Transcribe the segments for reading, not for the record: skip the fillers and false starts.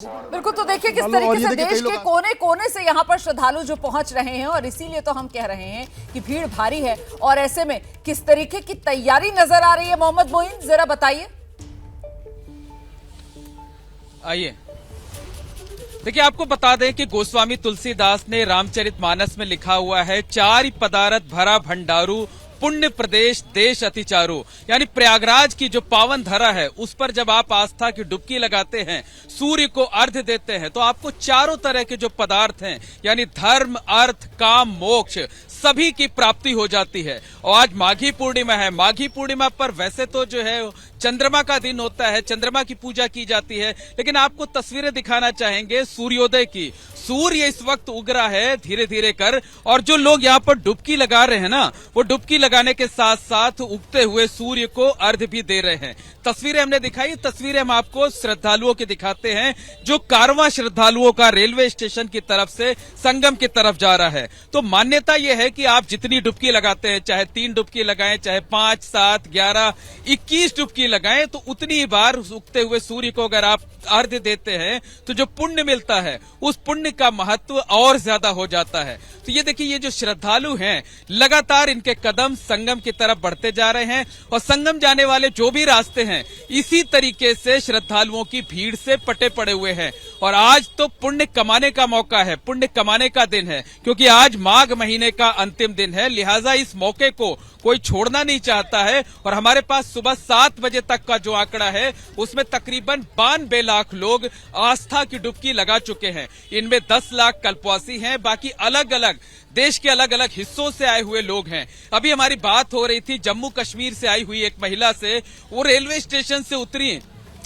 बिल्कुल। तो देखिए किस तरीके से देश के कोने कोने से यहाँ पर श्रद्धालु जो पहुंच रहे हैं और इसीलिए तो हम कह रहे हैं कि भीड़ भारी है। और ऐसे में किस तरीके की तैयारी नजर आ रही है, मोहम्मद मोइन जरा बताइए। आइए देखिए, आपको बता दें कि गोस्वामी तुलसीदास ने रामचरितमानस में लिखा हुआ है, चारि पदारथ भरा भंडारू पुण्य प्रदेश देश अति चारू। यानी प्रयागराज की जो पावन धरा है उस पर जब आप आस्था की डुबकी लगाते हैं, सूर्य को अर्घ्य देते हैं, तो आपको चारों तरह के जो पदार्थ हैं यानी धर्म, अर्थ, काम, मोक्ष सभी की प्राप्ति हो जाती है। और आज माघी पूर्णिमा है। माघी पूर्णिमा पर वैसे तो जो है चंद्रमा का दिन होता है, चंद्रमा की पूजा की जाती है, लेकिन आपको तस्वीरें दिखाना चाहेंगे सूर्योदय की। सूर्य इस वक्त उग रहा है धीरे धीरे कर, और जो लोग यहाँ पर डुबकी लगा रहे हैं ना, वो डुबकी लगाने के साथ साथ उगते हुए सूर्य को अर्घ्य भी दे रहे हैं। तस्वीरें हमने दिखाई, तस्वीरें हम आपको श्रद्धालुओं की दिखाते हैं जो कारवां श्रद्धालुओं का रेलवे स्टेशन की तरफ से संगम की तरफ जा रहा है। तो मान्यता यह है कि आप जितनी डुबकी लगाते हैं, चाहे 3 डुबकी लगाएं, चाहे 5, 7, 11, 21 डुबकी लगाएं, तो उतनी ही बार उगते हुए सूर्य को अगर आप अर्घ्य देते हैं तो जो पुण्य मिलता है उस पुण्य का महत्व और ज्यादा हो जाता है। तो ये देखिए, ये जो श्रद्धालु हैं लगातार इनके कदम संगम की तरफ बढ़ते जा रहे हैं, और संगम जाने वाले जो भी रास्ते हैं इसी तरीके से श्रद्धालुओं की भीड़ से पटे पड़े हुए हैं। और आज तो पुण्य कमाने का मौका है, पुण्य कमाने का दिन है, क्योंकि आज माघ महीने का अंतिम दिन है। लिहाजा इस मौके को कोई छोड़ना नहीं चाहता है। और हमारे पास सुबह 7 बजे तक का जो आंकड़ा है उसमें तकरीबन 92 लाख लोग आस्था की डुबकी लगा चुके हैं। इनमें 10 लाख कल्पवासी हैं, बाकी अलग अलग देश के अलग अलग हिस्सों से आए हुए लोग हैं। अभी हमारी बात हो रही थी जम्मू कश्मीर से आई हुई एक महिला से, वो रेलवे स्टेशन से उतरी।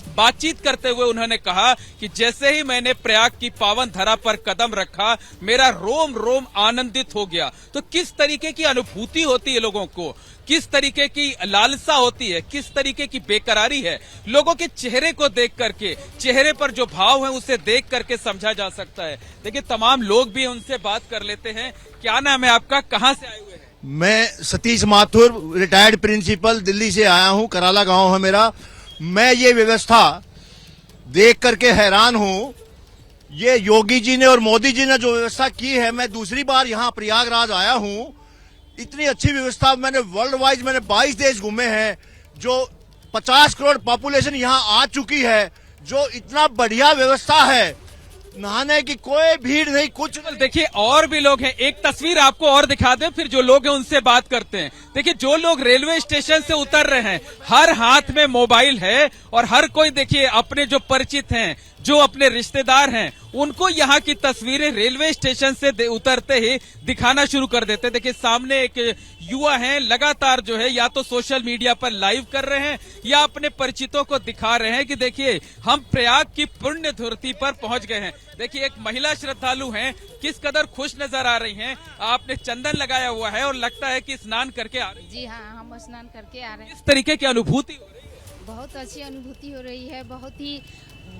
बातचीत करते हुए उन्होंने कहा कि जैसे ही मैंने प्रयाग की पावन धरा पर कदम रखा, मेरा रोम रोम आनंदित हो गया। तो किस तरीके की अनुभूति होती है लोगों को, किस तरीके की लालसा होती है, किस तरीके की बेकरारी है, लोगों के चेहरे को देख करके, चेहरे पर जो भाव है उसे देख करके समझा जा सकता है। देखिए, तमाम लोग भी उनसे बात कर लेते हैं। क्या नाम है आपका, कहां से आए हुए हैं? मैं सतीश माथुर, रिटायर्ड प्रिंसिपल, दिल्ली से आया हूं। कराला गांव है मेरा। मैं ये व्यवस्था देख करके हैरान हूं। ये योगी जी ने और मोदी जी ने जो व्यवस्था की है, मैं दूसरी बार यहाँ प्रयागराज आया हूं। इतनी अच्छी व्यवस्था मैंने वर्ल्ड वाइज, मैंने 22 देश घूमे हैं, जो 50 करोड़ पॉपुलेशन यहाँ आ चुकी है, जो इतना बढ़िया व्यवस्था है, नहाने की कोई भीड़ नहीं, कुछ नहीं। देखिए, और भी लोग हैं, एक तस्वीर आपको और दिखा दें, फिर जो लोग हैं उनसे बात करते हैं। देखिए, जो लोग रेलवे स्टेशन से उतर रहे हैं, हर हाथ में मोबाइल है, और हर कोई देखिए अपने जो परिचित हैं, जो अपने रिश्तेदार हैं, उनको यहाँ की तस्वीरें रेलवे स्टेशन से उतरते ही दिखाना शुरू कर देते हैं। देखिए, सामने एक युवा हैं, लगातार जो है या तो सोशल मीडिया पर लाइव कर रहे हैं या अपने परिचितों को दिखा रहे हैं कि देखिए हम प्रयाग की पुण्य धरती पर पहुंच गए हैं। देखिए, एक महिला श्रद्धालु हैं, किस कदर खुश नजर आ रही हैं। आपने चंदन लगाया हुआ है और लगता है कि स्नान करके आ रही है। जी हाँ, हम स्नान करके आ रहे हैं। किस तरीके की अनुभूति हो रही है? बहुत अच्छी अनुभूति हो रही है।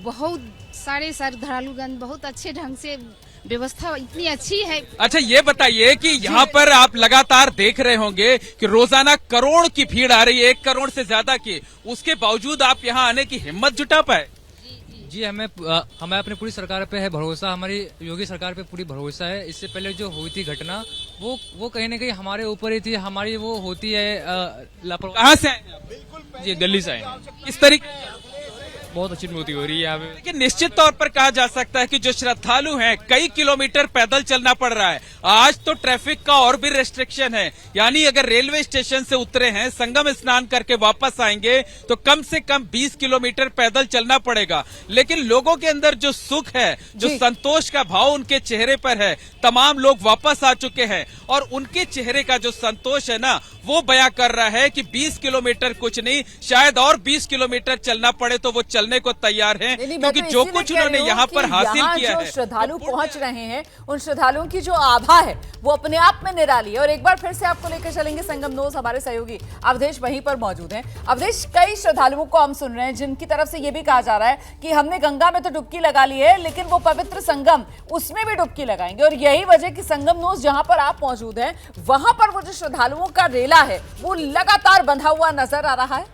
बहुत सारे श्रद्धालुगण बहुत अच्छे ढंग से, व्यवस्था इतनी अच्छी है। अच्छा, ये बताइए कि यहाँ पर आप लगातार देख रहे होंगे कि रोजाना करोड़ की भीड़ आ रही है, 1 करोड़ से ज्यादा की, उसके बावजूद आप यहाँ आने की हिम्मत जुटा पाए? जी, हमें अपनी पूरी सरकार पे है भरोसा, हमारी योगी सरकार पे पूरी भरोसा है। इससे पहले जो हुई थी घटना, वो कहीं न कहीं हमारे ऊपर ही थी, हमारी वो होती है लापरवाही। कहाँ से आए हैं आप? जी, दिल्ली से आए हैं। इस तरीके बहुत अच्छी अनुभूति हो रही है यहाँ पे। लेकिन निश्चित तौर पर कहा जा सकता है कि जो श्रद्धालु हैं, कई किलोमीटर पैदल चलना पड़ रहा है। आज तो ट्रैफिक का और भी रेस्ट्रिक्शन है, यानी अगर रेलवे स्टेशन से उतरे हैं, संगम स्नान करके वापस आएंगे तो कम से कम 20 किलोमीटर पैदल चलना पड़ेगा। लेकिन लोगों के अंदर जो सुख है, जो संतोष का भाव उनके चेहरे पर है, तमाम लोग वापस आ चुके हैं, और उनके चेहरे का जो संतोष है ना, वो बयां कर रहा है कि 20 किलोमीटर कुछ नहीं, शायद और 20 किलोमीटर चलना पड़े तो वो चलने को तैयार हैं, क्योंकि जो कुछ उन्होंने यहाँ पर हासिल किया है। श्रद्धालु पहुंच रहे हैं, उन श्रद्धालुओं की जो आभा है वो अपने आप में निराली है। और एक बार फिर से आपको लेकर चलेंगे संगम नोज, हमारे सहयोगी अवधेश वहीं पर मौजूद हैं। अवधेश, कई श्रद्धालुओं को हम सुन रहे हैं जिनकी तरफ से ये भी कहा जा रहा है कि हमने गंगा में तो डुबकी लगा ली है, लेकिन वो पवित्र संगम, उसमें भी डुबकी लगाएंगे। और यही वजह कि संगम नोज जहां पर आप मौजूद हैं, वहां पर वो जो श्रद्धालुओं का रेला है वो लगातार बंधा हुआ नजर आ रहा है।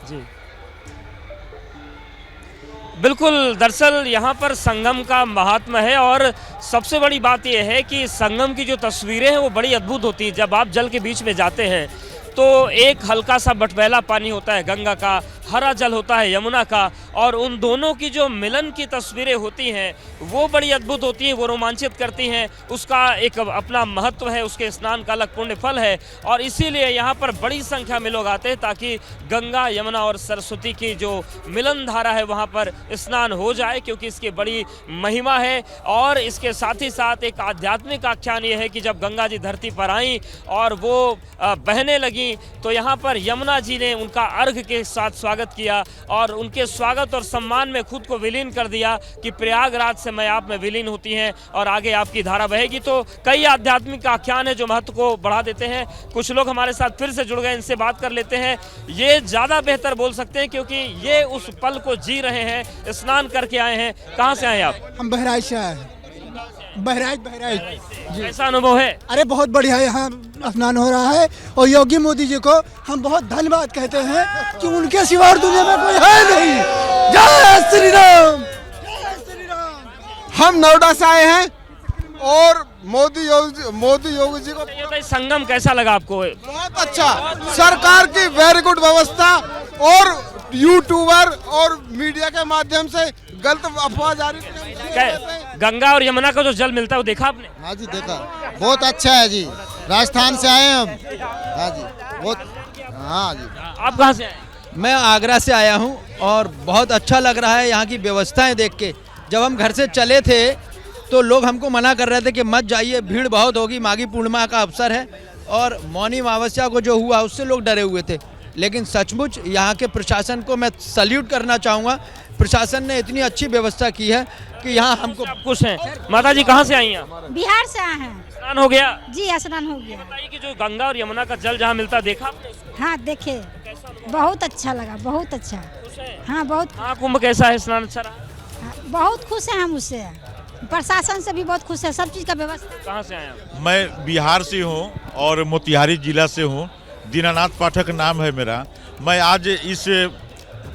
जी, बिल्कुल, दरअसल यहाँ पर संगम का महात्म्य है और सबसे बड़ी बात यह है कि संगम की जो तस्वीरें हैं वो बड़ी अद्भुत होती हैं। जब आप जल के बीच में जाते हैं तो एक हल्का सा बटबैला पानी होता है गंगा का, हरा जल होता है यमुना का, और उन दोनों की जो मिलन की तस्वीरें होती हैं वो बड़ी अद्भुत होती हैं, वो रोमांचित करती हैं। उसका एक अपना महत्व है, उसके स्नान का अलग पुण्य फल है और इसीलिए यहाँ पर बड़ी संख्या में लोग आते हैं ताकि गंगा, यमुना और सरस्वती की जो मिलन धारा है वहाँ पर स्नान हो जाए, क्योंकि इसकी बड़ी महिमा है। और इसके साथ ही साथ एक आध्यात्मिक आख्यान ये है कि जब गंगा जी धरती पर आईं और वो बहने लगी तो यहाँ पर यमुना जी ने उनका अर्घ के साथ स्वागत किया और उनके स्वागत और सम्मान में खुद को विलीन कर दिया कि प्रयागराज से मैं आप में विलीन होती हैं और आगे आपकी धारा बहेगी। तो कई आध्यात्मिक आख्यान है जो महत्व को बढ़ा देते हैं। कुछ लोग हमारे साथ फिर से जुड़ गए, इनसे बात कर लेते हैं। ये ज़्यादा बेहतर बोल सकते हैं क्योंकि ये उस पल को जी रहे हैं, स्नान करके आए हैं। कहाँ से आए आप? हम बहराइच से आए हैं। बहराइच कैसा अनुभव है? अरे बहुत बढ़िया, यहाँ स्नान हो रहा है और योगी मोदी जी को हम बहुत धन्यवाद कहते हैं कि उनके सिवा और दुनिया में कोई है नहीं। जय श्री राम, जय श्री राम। हम नोएडा से आए हैं और मोदी योगी जी को ये संगम कैसा लगा आपको? बहुत अच्छा, सरकार की वेरी गुड व्यवस्था और यूट्यूबर और मीडिया के माध्यम से गलत अफवाह जारी गंगा और यमुना का जो जल मिलता है वो देखा आपने? हाँ जी देखा, बहुत अच्छा है जी। राजस्थान से आए हैं हम। हाँ जी बहुत। हाँ जी। आप कहाँ से आए? मैं आगरा से आया हूँ और बहुत अच्छा लग रहा है यहाँ की व्यवस्थाएं देख के। जब हम घर से चले थे तो लोग हमको मना कर रहे थे कि मत जाइए, भीड़ बहुत होगी, माघी पूर्णिमा का अवसर है और मौनी अमावस्या को जो हुआ उससे लोग डरे हुए थे। लेकिन सचमुच यहाँ के प्रशासन को मैं सल्यूट करना चाहूँगा। प्रशासन ने इतनी अच्छी व्यवस्था की है कि यहाँ हमको खुश हैं। माता जी कहाँ से आई हैं? बिहार से आए हैं। स्नान हो गया? जी स्नान हो गया। बताइए कि जो गंगा और यमुना का जल जहाँ मिलता देखा आपने? हाँ देखे, बहुत अच्छा लगा, बहुत अच्छा। हाँ बहुत। महाकुंभ कैसा है? स्नान अच्छा रहा? हाँ, बहुत खुश हैं हम उससे, प्रशासन से भी बहुत खुश है, सब चीज का व्यवस्था। कहाँ से आए आप? मैं बिहार से हूँ और मोतिहारी जिला से हूँ। दीनानाथ पाठक नाम है मेरा। मैं आज इस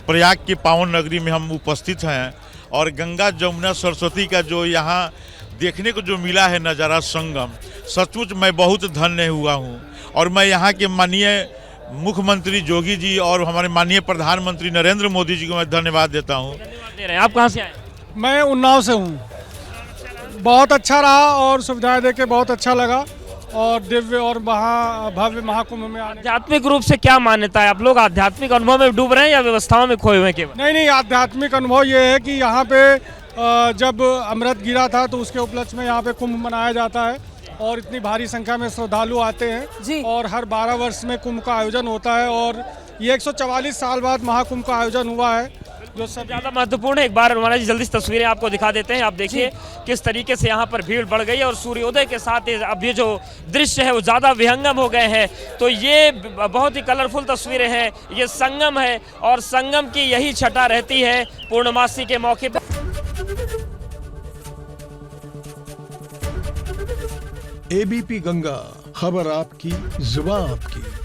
प्रयाग की पावन नगरी में हम उपस्थित हैं और गंगा जमुना सरस्वती का जो यहाँ देखने को जो मिला है नज़ारा संगम, सचमुच मैं बहुत धन्य हुआ हूँ। और मैं यहाँ के माननीय मुख्यमंत्री योगी जी और हमारे माननीय प्रधानमंत्री नरेंद्र मोदी जी को मैं धन्यवाद देता हूँ। आप कहाँ से आए? मैं उन्नाव से हूँ। बहुत अच्छा रहा और सुविधाएं देख के बहुत अच्छा लगा और दिव्य और भव्य महाकुंभ में आने। आध्यात्मिक रूप से क्या मान्यता है? आप लोग आध्यात्मिक अनुभव में डूब रहे हैं या व्यवस्थाओं में खोए हुए हैं केवल? नहीं, आध्यात्मिक अनुभव ये है कि यहाँ पे जब अमृत गिरा था तो उसके उपलक्ष्य में यहाँ पे कुंभ मनाया जाता है और इतनी भारी संख्या में श्रद्धालु आते हैं और हर 12 वर्ष में कुंभ का आयोजन होता है और ये 144 साल बाद महाकुंभ का आयोजन हुआ है जो सब ज़्यादा महत्वपूर्ण है। एक बार हमारा जी जल्दी से तस्वीरें आपको दिखा देते हैं। आप देखिए किस तरीके से यहाँ पर भीड़ बढ़ गई है और सूर्योदय के साथ अब ये जो दृश्य है वो ज़्यादा विहंगम हो गए हैं। तो ये बहुत ही कलरफुल तस्वीरें हैं। ये संगम है और संगम की यही छटा रहती है पूर्णमासी के मौके पर। एबीपी गंगा, खबर आपकी, जुबान आपकी।